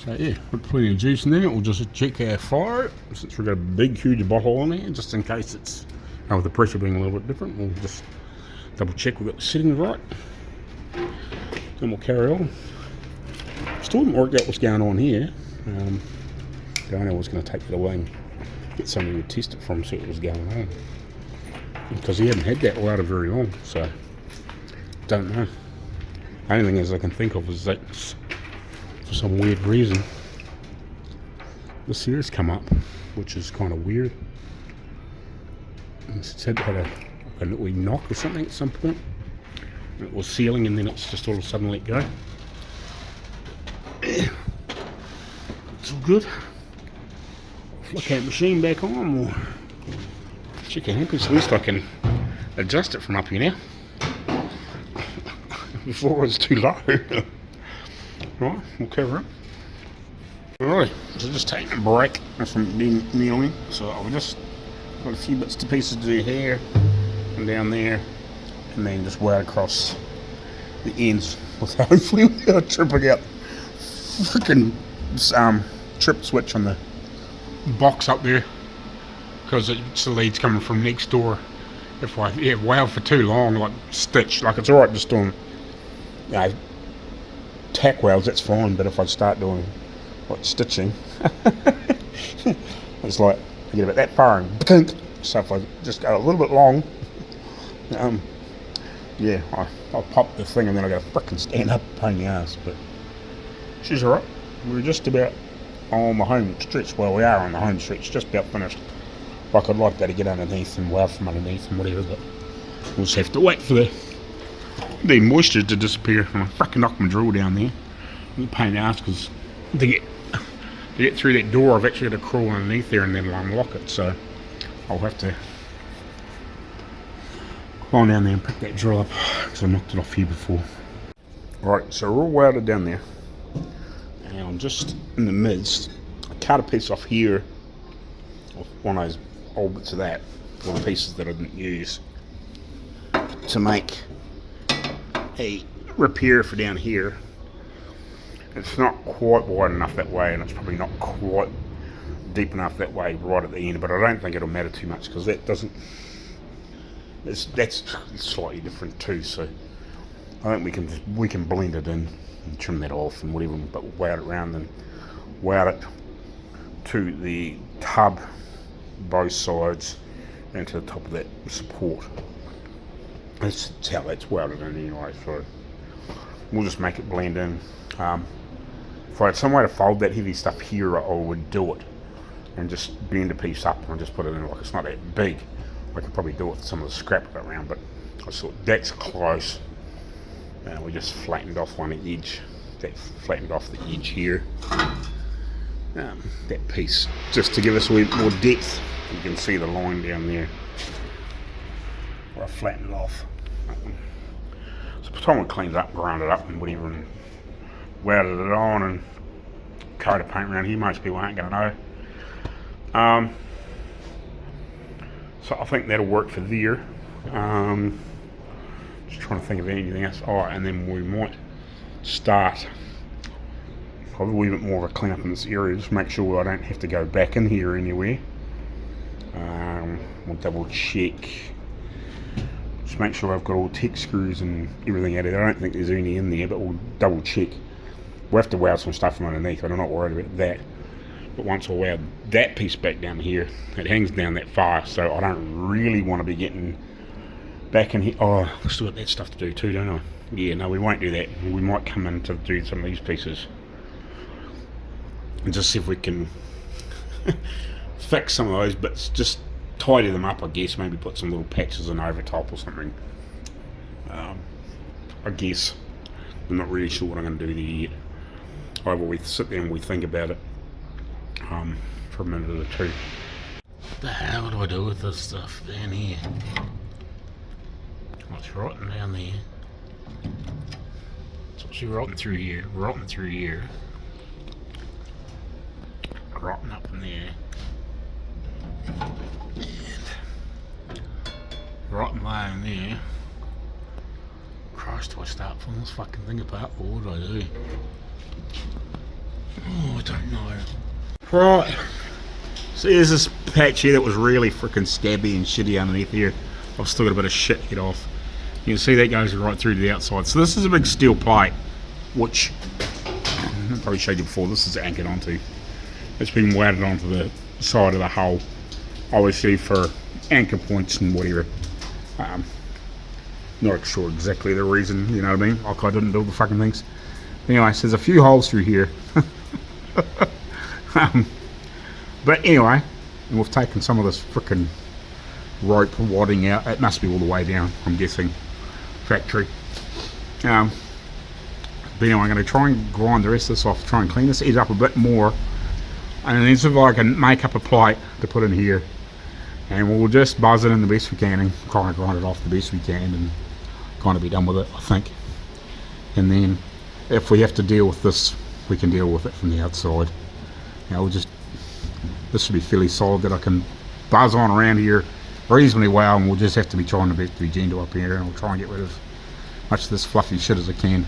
So yeah, put plenty of juice in there. We'll just check our fire since we've got a big huge bottle in there, just in case it's with the pressure being a little bit different. We'll just double check we've got the settings right, then we'll carry on. Still haven't worked out what's going on here. Dino was going to take it away and get somebody to test it from, see what was going on, because he hadn't had that welder very long, so don't know. The only thing as I can think of is that for some weird reason this here has come up, which is kind of weird. It's had a little knock or something at some point. It was sealing and then it's just all of a sudden let go. It's all good. Flick that machine back on, or check it out, because at least I can adjust it from up here now. Before it was too low. Right, we'll cover it. Alright, so just taking a break from kneeling. So I've just got a few bits to pieces to do here and down there, and then just weld across the ends with hopefully without tripping out freaking trip switch on the box up there, because it's the leads coming from next door. If I weld for too long, like stitch, like it's alright just doing tack welds, that's fine, but if I start doing like stitching, it's like I get about that far and so if I just go a little bit long, yeah, I'll pop the thing and then I gotta frickin' stand up, pain in the ass. But she's alright. We're just about on the home stretch. Well, we are on the home stretch, just about finished. Like I'd like that to get underneath and weld from underneath and whatever, but we'll just have to wait for the moisture to disappear. And I fucking knocked my drill down there. It's a pain in the ass, because to get through that door I've actually got to crawl underneath there and then unlock it, so I'll have to climb down there and pick that drill up, because I knocked it off here before. Alright, so we're all welded down there, and I'm just in the midst. I cut a piece off here, off one of those old bits of that, one of the pieces that I didn't use, to make a repair for down here. It's not quite wide enough that way, and it's probably not quite deep enough that way right at the end, but I don't think it'll matter too much, because that doesn't, that's slightly different too, so I think we can blend it in and trim that off and whatever, but weld it around and weld it to the tub, both sides, and to the top of that support. That's how that's welded in anyway, so we'll just make it blend in. If I had some way to fold that heavy stuff here, I would do it and just bend a piece up and just put it in. Like, it's not that big. I could probably do it with some of the scrap around, but I thought that's close. And we just flattened off one edge. That flattened off the edge here. That piece, just to give us a wee bit more depth. You can see the line down there where I flattened it off. So by the time we cleaned it up, ground it up and whatever, and welded it on and coated paint around here, most people aren't going to know. So I think that'll work for there. Just trying to think of anything else. Oh, and then we might start probably a wee bit more of a clean up in this area, just make sure I don't have to go back in here anywhere. We'll double check, just make sure I've got all tech screws and everything out of there. I don't think there's any in there, but we'll double check. We'll have to weld some stuff from underneath, I'm not worried about that. But once I weld that piece back down here, it hangs down that far, so I don't really want to be getting back in here. Oh, I still got that stuff to do too, don't I? Yeah, no, we won't do that. We might come in to do some of these pieces and just see if we can fix some of those bits, just tidy them up, I guess. Maybe put some little patches in over top or something. I guess. I'm not really sure what I'm going to do there yet. However, we sit there and we think about it for a minute or two. What the hell do I do with this stuff down here? What's rotting down there? It's actually rotting through here, rotting through here, rotting up in there, and rotting lying there. Christ, do I start pulling this fucking thing apart, or what do I do? Oh, I don't know. Right, so there's this patch here that was really freaking scabby and shitty underneath here. I've still got a bit of shit hit off. You can see that goes right through to the outside. So this is a big steel plate, which I probably showed you before, this is anchored onto. It's been welded onto the side of the hull, obviously for anchor points and whatever. Not sure exactly the reason, you know what I mean? Like, I didn't build the fucking things. Anyway, so there's a few holes through here. But anyway, and we've taken some of this frickin' rope wadding out. It must be all the way down, I'm guessing, factory. But anyway, I'm going to try and grind the rest of this off, try and clean this edge up a bit more, and then see if I can make up a plate to put in here, and we'll just buzz it in the best we can and kind of grind it off the best we can and kind of be done with it, I think. And then if we have to deal with this, we can deal with it from the outside. You know, we'll just, this should be fairly solid that I can buzz on around here reasonably well, and we'll just have to be trying to be gentle up here, and we'll try and get rid of much of this fluffy shit as I can.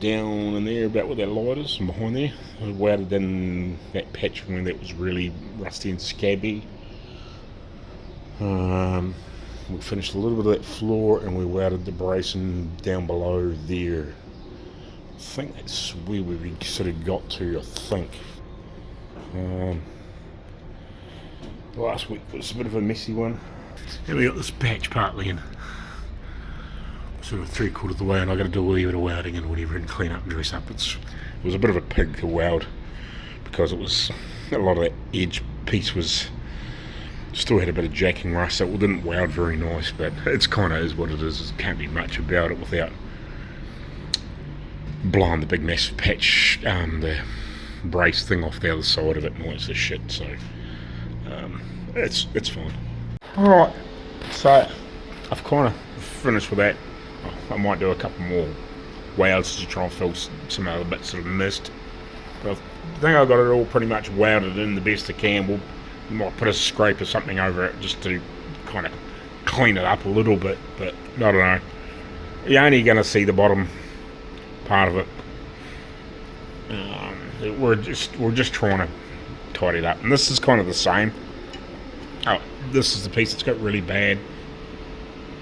Down in there about where that light is, and behind there, I welded in that patch when that was really rusty and scabby. We finished a little bit of that floor, and we welded the bracing down below there. I think that's where we sort of got to, I think. Last week was a bit of a messy one. Here we got this patch partly in. Sort of 3/4 of the way, and I got to do a wee bit of welding and whatever and clean up and dress up. It was a bit of a pig to weld because it was a lot of that edge piece was still had a bit of jacking rust, so it didn't weld very nice. But it's kind of is what it is. It can't be much about it without blowing the big massive patch, the brace thing off the other side of it and all that shit. So it's fine. All right, so I've kind of finished with that. I might do a couple more welds to try and fill some other bits of mist. But I think I've got it all pretty much welded in the best I can. We might put a scrape or something over it just to kind of clean it up a little bit, but I don't know. You're only going to see the bottom part of it. We're just trying to tidy it up, and this is kind of the same. Oh, this is the piece that's got really bad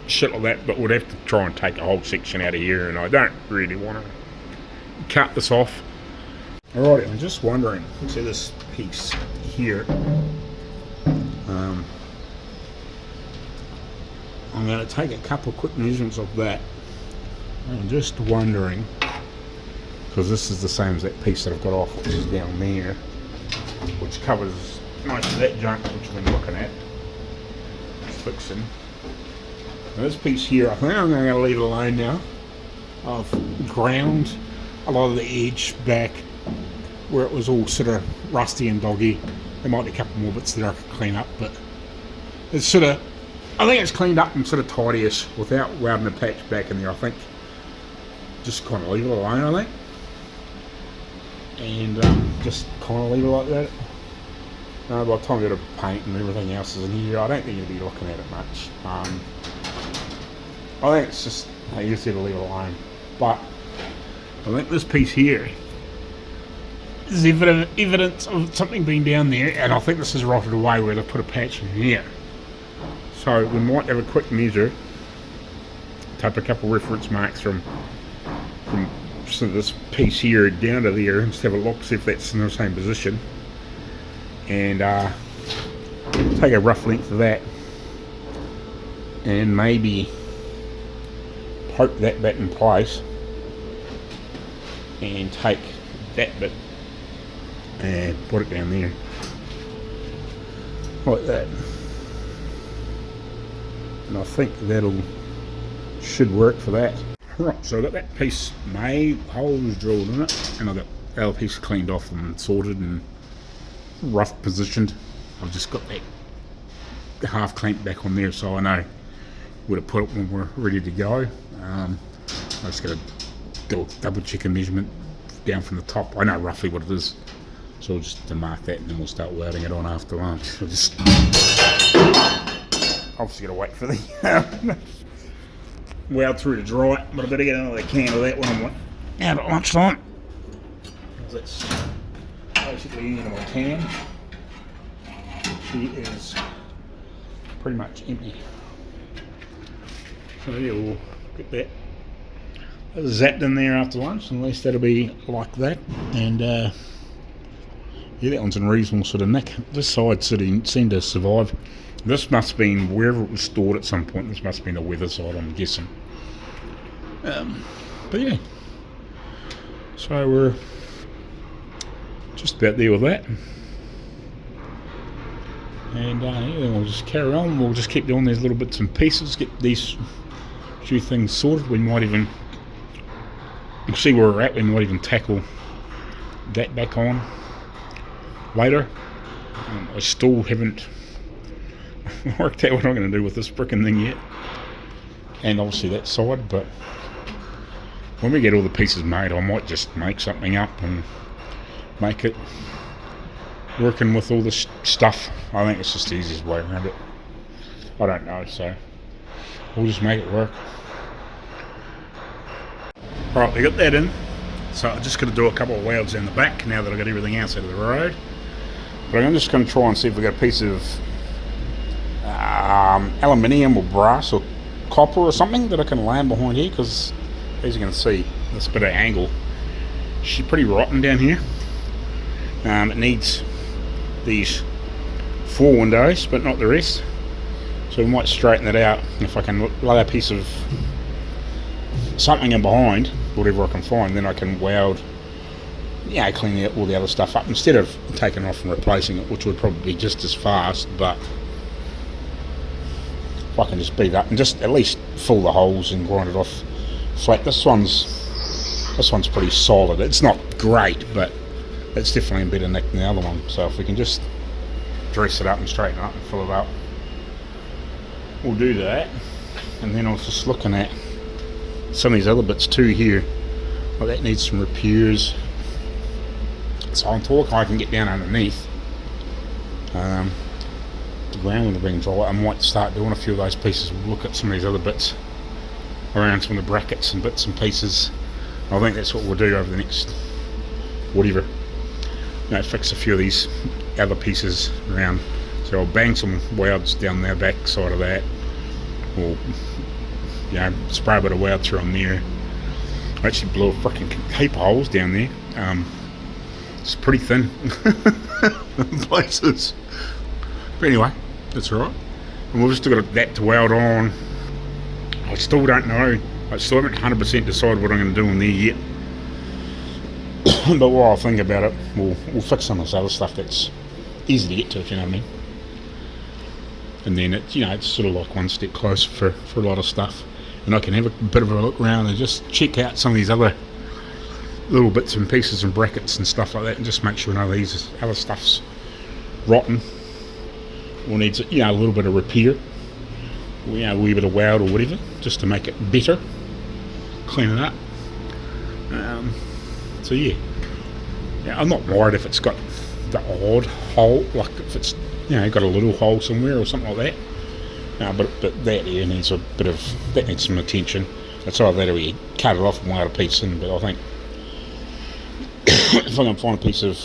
shit like that, but we'd have to try and take a whole section out of here, and I don't really want to cut this off. Alright, I'm just wondering, see this piece here, I'm going to take a couple of quick measurements of that. I'm just wondering, because this is the same as that piece that I've got off, which is down there, which covers most of that junk which I've been looking at, fixing. Now this piece here, I think I'm going to leave it alone now. I've ground a lot of the edge back where it was all sort of rusty and doggy. There might be a couple more bits that I could clean up, but it's sort of, I think it's cleaned up and sort of tidy-ish without welding a patch back in there. I think just kind of leave it alone, I think, and just kind of leave it like that. By the time you got to paint and everything else is in here, I don't think you'll be looking at it much. I think it's just, you just need to leave it alone. But I think this piece here is evidence of something being down there, and I think this is rotted away where they put a patch in here. So we might have a quick measure, type a couple reference marks from so this piece here down to there, and just have a look, see if that's in the same position, and take a rough length of that, and maybe poke that bit in place, and take that bit and put it down there like that. And I think that'll should work for that. Right, so I've got that piece made, holes drilled in it, and I've got the other piece cleaned off and sorted and rough positioned. I've just got that half clamped back on there, so I know where to put it when we're ready to go. I just got to do a double check a measurement down from the top. I know roughly what it is, so we'll just mark that and then we'll start welding it on after lunch. We'll just obviously got to wait for the weld through to dry, but I better get another can of that when I'm out at lunchtime. That's basically the end of my can. She is pretty much empty. So yeah, we'll get that zapped in there after lunch, and at least that'll be like that. And yeah, that one's in reasonable sort of nick. This side sort of seemed to survive. This must have been wherever it was stored at some point. This must have been the weather side, I'm guessing. But yeah, so we're just about there with that. And yeah, then we'll just carry on. We'll just keep doing these little bits and pieces, get these few things sorted. We might even, we'll see where we're at. We might even tackle that back on later. I still haven't worked out what I'm going to do with this frickin' thing yet, and obviously that side. But when we get all the pieces made, I might just make something up and make it working with all this stuff. I think it's just the easiest way around it. I don't know, so we'll just make it work. Alright, we got that in, so I'm just going to do a couple of welds in the back now that I've got everything else out of the road. But I'm just going to try and see if we got a piece of aluminium or brass or copper or something that I can land behind here, because as you can see, this bit of angle, she's pretty rotten down here. It needs these 4 windows, but not the rest. So we might straighten it out, and if I can lay a piece of something in behind, whatever I can find, then I can weld, yeah, clean all the other stuff up instead of taking it off and replacing it, which would probably be just as fast. But if I can just beat it up and just at least fill the holes and grind it off flat. This one's pretty solid. It's not great, but it's definitely a better nick than the other one. So if we can just dress it up and straighten it up and fill it up, we'll do that. And then I was just looking at some of these other bits too here. Well, that needs some repairs. So I'm talking I can get down underneath the ground with the ring draw. I might start doing a few of those pieces. We'll look at some of these other bits around, some of the brackets and bits and pieces. I think that's what we'll do over the next whatever. Fix a few of these other pieces around. So I'll bang some welds down the back side of that, or spray a bit of weld through on there. I actually blew a freaking heap of holes down there. It's pretty thin in places. But anyway, that's alright. And we've still got that to weld on. I still don't know. I still haven't 100% decided what I'm going to do in there yet. But while I think about it, we'll fix some of this other stuff that's easy to get to, if you know what I mean. And then it's sort of like one step closer for a lot of stuff. And I can have a bit of a look around and just check out some of these other little bits and pieces and brackets and stuff like that, and just make sure none of these other stuff's rotten or needs a little bit of repair, a wee bit of weld or whatever, just to make it better, clean it up. So yeah, I'm not worried if it's got the odd hole, like if it's got a little hole somewhere or something like that. But that here needs that needs some attention. It's either that or you cut it off and weld a piece in. But I think if I can find a piece of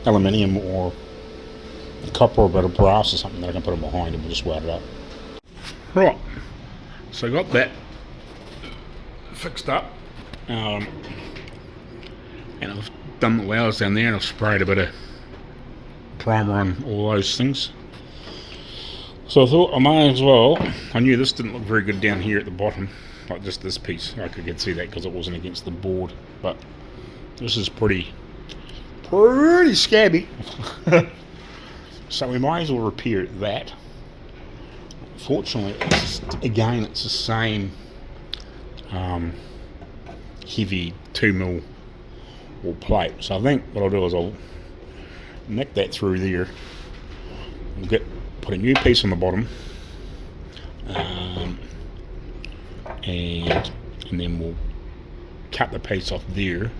aluminium or copper or a bit of brass or something that I can put it behind and we'll just weld it up. Right, so I got that fixed up, and I've done the welds down there, and I've sprayed a bit of primer on all those things. So I thought I might as well. I knew this didn't look very good down here at the bottom, like just this piece. I could see that because it wasn't against the board, but this is pretty scabby. So we might as well repair that. Fortunately, it's the same heavy 2mm or plate. So I think what I'll do is I'll nick that through there. We'll put a new piece on the bottom, and then we'll cut the piece off there.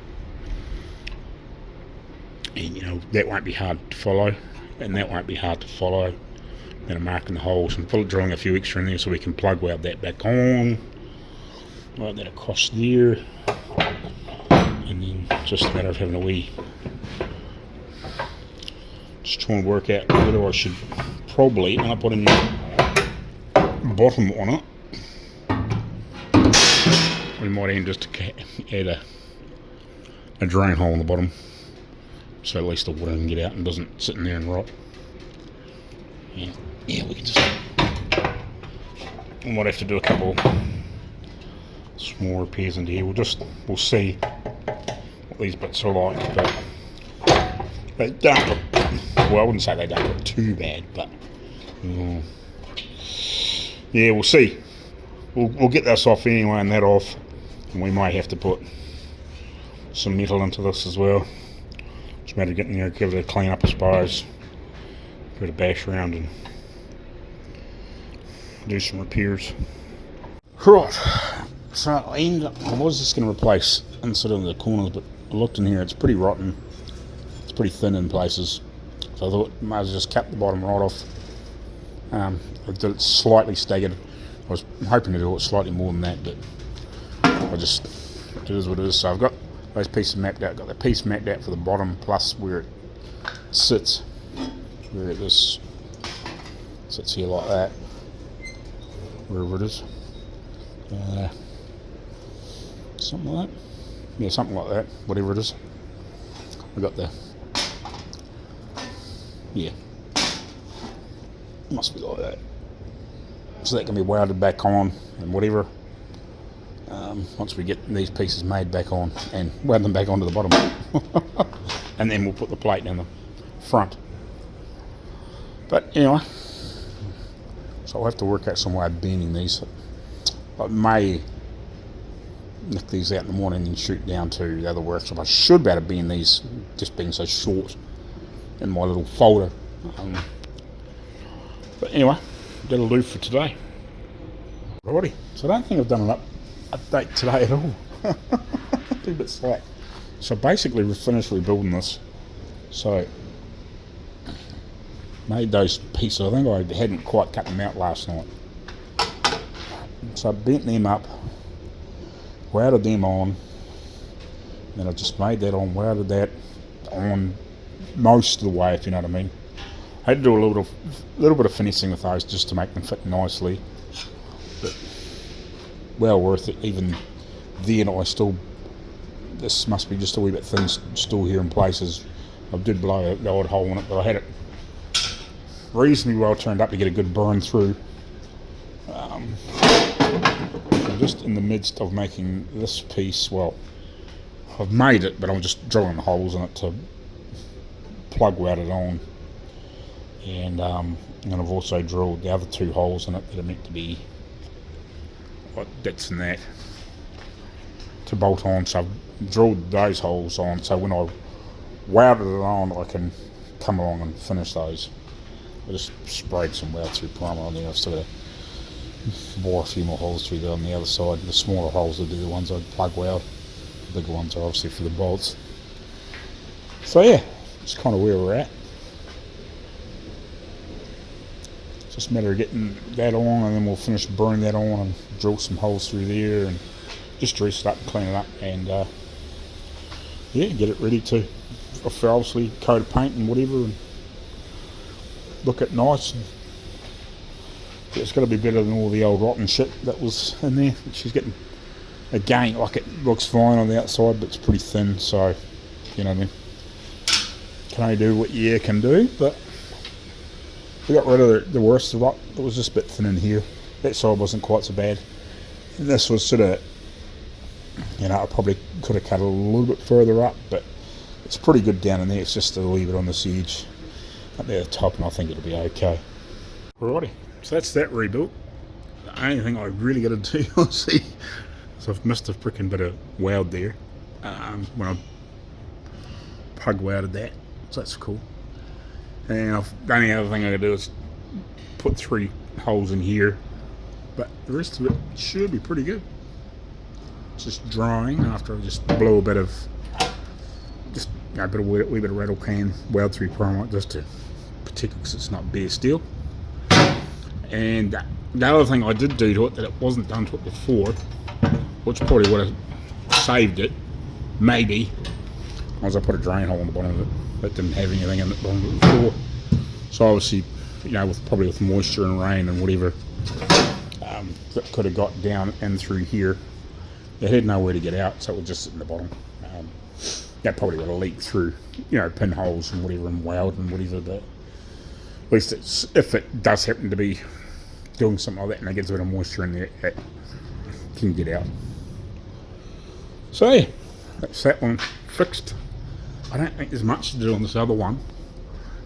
And that won't be hard to follow, and that won't be hard to follow. Then I'm marking the holes and drilling a few extra in there so we can plug weld that back on. Right, that across there, and then just a matter of having a wee, just trying to work out whether I should probably, when I put a new bottom on it, we might even just add a drain hole in the bottom, so at least the water can get out and doesn't sit in there and rot. Yeah, we can just. We might have to do a couple small repairs into here. We'll see what these bits are like, but they don't look. Well, I wouldn't say they don't look too bad, but yeah, we'll see. We'll get this off anyway, and that off, and we might have to put some metal into this as well. Just a matter of getting there, give it a clean up, I suppose. Give it a bash around and do some repairs. Right, so I was just going to replace inside of the corners, but I looked in here, it's pretty rotten. It's pretty thin in places. So I thought I might as well just cut the bottom right off. I did it slightly staggered. I was hoping to do it slightly more than that, but it is what it is. So I've got those pieces mapped out. Got the piece mapped out for the bottom, plus where it sits. Where this sits here like that, wherever it is, something like that, yeah, something like that, whatever it is. I got must be like that, so that can be welded back on and whatever, once we get these pieces made back on and weld them back onto the bottom. And then we'll put the plate down the front. But anyway, so I'll have to work out some way of bending these. I may nick these out in the morning and shoot down to the other workshop. I should be able to bend these, just being so short in my little folder. But anyway, that'll do for today. Alrighty, so I don't think I've done an update today at all. Too bit slack. So basically we've finished rebuilding this. So made those pieces. I think I hadn't quite cut them out last night, so I bent them up, welded them on, then I just made that on, welded that on most of the way, if you know what I mean. I had to do a little bit of finessing with those just to make them fit nicely, but well worth it. Even then I still this must be just a wee bit thin still here in places. I did blow the odd hole in it, but I had it reasonably well turned up to get a good burn through. I'm just in the midst of making this piece. Well, I've made it, but I'm just drilling holes in it to plug weld it on. And I've also drilled the other 2 holes in it that are meant to be bits in that to bolt on. So I've drilled those holes on, so when I welded it on, I can come along and finish those. I just sprayed some weld through primer on there. I've still got to bore a few more holes through there on the other side. The smaller holes would be the ones I'd plug weld. The bigger ones are obviously for the bolts. So yeah, it's kind of where we're at. It's just a matter of getting that on, and then we'll finish burning that on and drill some holes through there and just dress it up and clean it up, and yeah, get it ready to obviously coat of paint and whatever and look it nice. And it's got to be better than all the old rotten shit that was in there. She's getting, again, like, it looks fine on the outside, but it's pretty thin, so you know what I mean. Can only do what you can do, but we got rid of the worst of the rot. It was just a bit thin in here. That side wasn't quite so bad. And this was sort of, you know, I probably could have cut it a little bit further up, but it's pretty good down in there. It's just a little bit on this edge up there at the top, and I think it'll be okay. Alrighty, so that's that rebuilt. The only thing I really got to do, you'll see, is I've missed a freaking bit of weld there when I pug welded that, so that's cool. And the only other thing I can do is put 3 holes in here, but the rest of it should be pretty good. It's just drying after I just blow a bit of, just a wee bit of rattle can weld through primer just to protect it because it's not bare steel. And the other thing I did do to it that it wasn't done to it before, which probably would have saved it, maybe, was I put a drain hole in the bottom of it that didn't have anything in the bottom of it before. So obviously, you know, probably with moisture and rain and whatever, that could have got down and through here. It had nowhere to get out, so it was just sit in the bottom. That probably would have leaked through, you know, pinholes and whatever, and weld and whatever, but at least it's, if it does happen to be doing something like that and it gets a bit of moisture in there, it can get out. So yeah, that's that one fixed. I don't think there's much to do on this other one,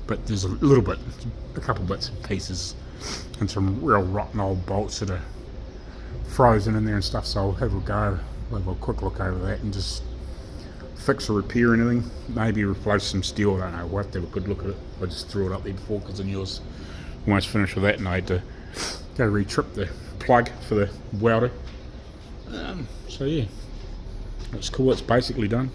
but there's a little bit, a couple bits and pieces, and some real rotten old bolts that are frozen in there and stuff, so I'll have a go, have a quick look over that and just fix or repair anything, maybe replace some steel. I don't know, we'll have to have a good look at it. I just threw it up there before because I knew I was almost finished with that, and I had to go re-trip the plug for the welder. So yeah, that's cool, it's basically done.